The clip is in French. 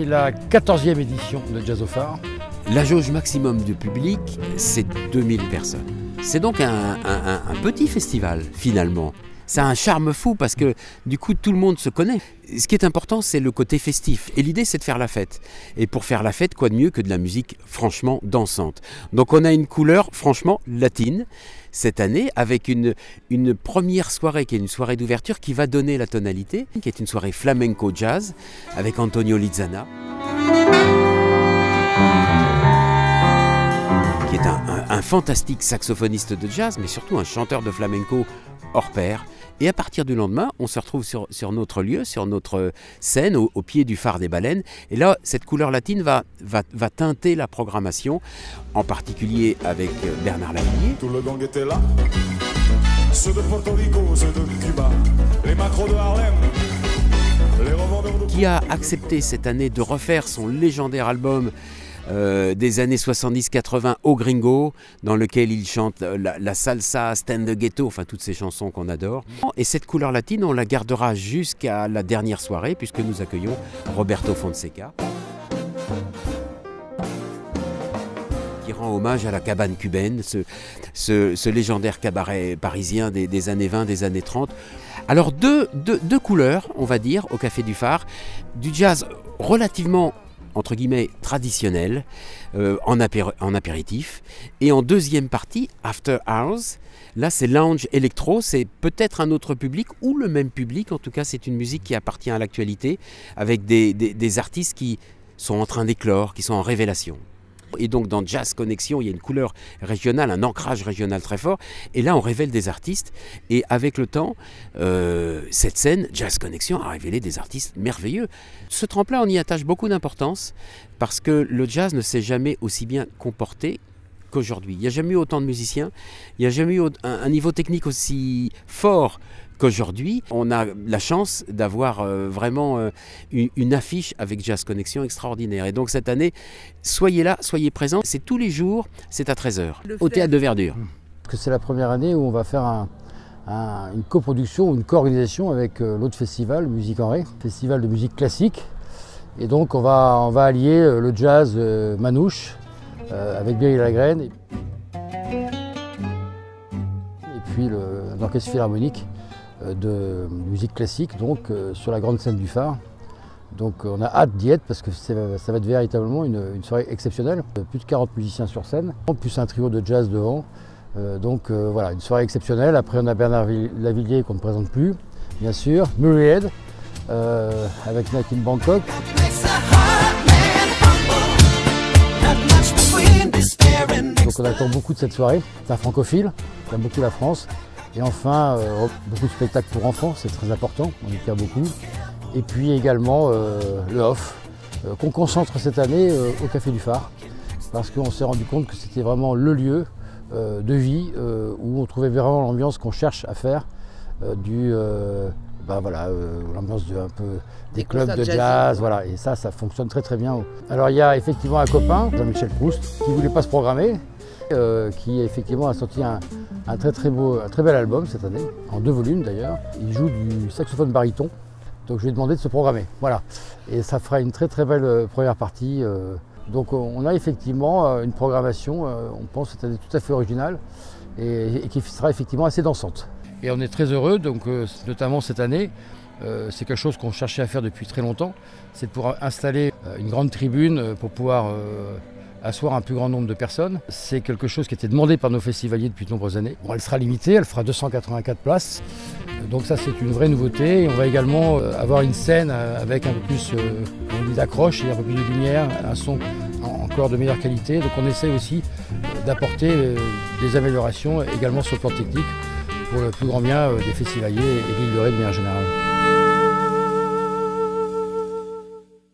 c'est la 14e édition de Jazz au Phare. La jauge maximum du public, c'est 2000 personnes. C'est donc un petit festival, finalement. Ça a un charme fou parce que du coup tout le monde se connaît. Ce qui est important, c'est le côté festif. Et l'idée, c'est de faire la fête. Et pour faire la fête, quoi de mieux que de la musique franchement dansante. Donc on a une couleur franchement latine cette année avec une première soirée qui est une soirée d'ouverture qui va donner la tonalité, qui est une soirée flamenco jazz avec Antonio Lizana, qui est un fantastique saxophoniste de jazz, mais surtout un chanteur de flamenco hors pair. Et à partir du lendemain, on se retrouve sur notre lieu, sur notre scène, au pied du phare des baleines. Et là, cette couleur latine va teinter la programmation, en particulier avec Bernard Lavillier. Tout le gang était là, ceux de Porto Rico, ceux de Cuba, les macros de Harlem, les revendeurs de... Qui a accepté cette année de refaire son légendaire album des années 70-80 au Gringo, dans lequel il chante la salsa, Stand the Ghetto, enfin toutes ces chansons qu'on adore. Et cette couleur latine, on la gardera jusqu'à la dernière soirée, puisque nous accueillons Roberto Fonseca, qui rend hommage à la cabane cubaine, ce légendaire cabaret parisien des années 20, des années 30. Alors deux couleurs, on va dire, au Café du Phare, du jazz relativement entre guillemets traditionnel, en apéritif, et en deuxième partie, After Hours, là c'est lounge électro, c'est peut-être un autre public, ou le même public, en tout cas c'est une musique qui appartient à l'actualité, avec des artistes qui sont en train d'éclore, qui sont en révélation. Et donc dans Jazz Connexion, il y a une couleur régionale, un ancrage régional très fort. Et là, on révèle des artistes. Et avec le temps, cette scène, Jazz Connexion, a révélé des artistes merveilleux. Ce tremplin, on y attache beaucoup d'importance parce que le jazz ne s'est jamais aussi bien comporté qu'aujourd'hui. Il n'y a jamais eu autant de musiciens, il n'y a jamais eu un niveau technique aussi fort qu'aujourd'hui. On a la chance d'avoir vraiment une affiche avec Jazz Connexion extraordinaire. Et donc cette année, soyez là, soyez présents. C'est tous les jours, c'est à 13h, au Théâtre de Verdure. Parce que c'est la première année où on va faire une coproduction, une co-organisation avec l'autre festival, Musique en Ré, festival de musique classique. Et donc on va allier le jazz manouche avec Bill Lagraine et puis l'orchestre philharmonique de musique classique, donc sur la grande scène du Phare. Donc on a hâte d'y être parce que ça va être véritablement une soirée exceptionnelle. Plus de 40 musiciens sur scène, plus un trio de jazz devant. Donc voilà, une soirée exceptionnelle. Après on a Bernard Lavillier qu'on ne présente plus, bien sûr. Murray Head avec Night in Bangkok. Donc on attend beaucoup de cette soirée. C'est un francophile, on aime beaucoup la France. Et enfin, beaucoup de spectacles pour enfants, c'est très important, on y tient beaucoup. Et puis également le off, qu'on concentre cette année au Café du Phare, parce qu'on s'est rendu compte que c'était vraiment le lieu de vie où on trouvait vraiment l'ambiance qu'on cherche à faire, l'ambiance un peu des clubs de jazz, voilà, et ça fonctionne très très bien. Alors il y a effectivement un copain, Jean-Michel Proust, qui ne voulait pas se programmer, qui effectivement a sorti un très bel album cette année, en 2 volumes d'ailleurs. Il joue du saxophone baryton, donc je lui ai demandé de se programmer, voilà. Et ça fera une très très belle première partie. Donc on a effectivement une programmation, on pense cette année tout à fait originale, et qui sera effectivement assez dansante. Et on est très heureux, donc notamment cette année, c'est quelque chose qu'on cherchait à faire depuis très longtemps, c'est de pouvoir installer une grande tribune pour pouvoir asseoir un plus grand nombre de personnes. C'est quelque chose qui était demandé par nos festivaliers depuis de nombreuses années. Bon, elle sera limitée, elle fera 284 places, donc ça c'est une vraie nouveauté. Et on va également avoir une scène avec un peu plus d'accroche et un peu plus de lumière, un son encore de meilleure qualité. Donc on essaie aussi d'apporter des améliorations également sur le plan technique pour le plus grand bien des festivaliers et l'île de Ré de manière générale.